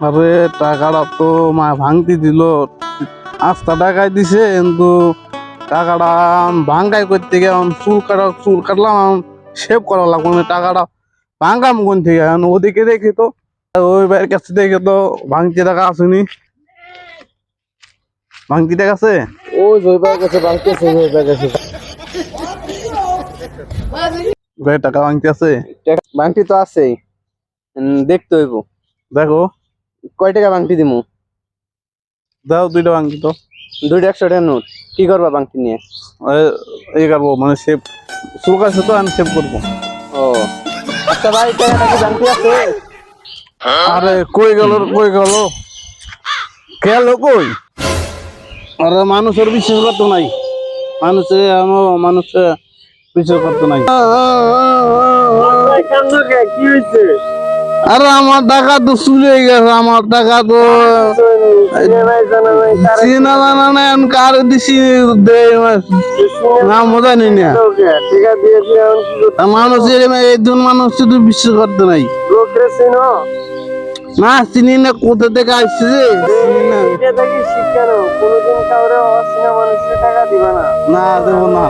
আরে টাকাটা তো মা ভাঙতি দিল, আস্তা টাকায় দিছে, কিন্তু টাকাটা ভাঙ্গাই করতে গিয়ে চুল কাটলাম, সেভ করা লাগবে না টাকাটা। ভাঙ্গাম কোন থেকে ওদিকে দেখি তো, ওই ভাইয়ের কাছে দেখে তো ভাঙতি টাকা আসেনি। ভাঙতি টাকা আছে, ওই জয়বার কাছে ভাঙতেছে, জয়বার কাছে ভাই টাকা ভাঙতি আছে, ভাঙতি তো আছেই, দেখতে হইব। দেখো কয় টাকা ভাঙতি দিমু? দাও দুইটা ভাঙতি তো। 200 টাকার নোট। কি করবা ভাঙতি নিয়ে? এই করবো মানে সেভ, চুল কাটছে তো আমি সেভ করবো। ও আচ্ছা ভাই, টাকাটা কি ভাঙতি আছে? আরে কই গেল কই? আরে মানুষের বিশ্বাস করতো নাই, মানুষে বিশ্বাস করতো নাই। কি হয়েছে? আরে আমার টাকা তো চুলে গেছে, আমার টাকা তো চিনা জানা নাই, আমি কার দিছি না মজা নেই না। মানুষের একজন মানুষ শুধু বিশ্বাস করতো নাই। না চিনি না, কোথা থেকে আসছে যে চিনি না। কোনোদিন কাউরে অচেনা মানুষের টাকা দিবা না। না দেবো না।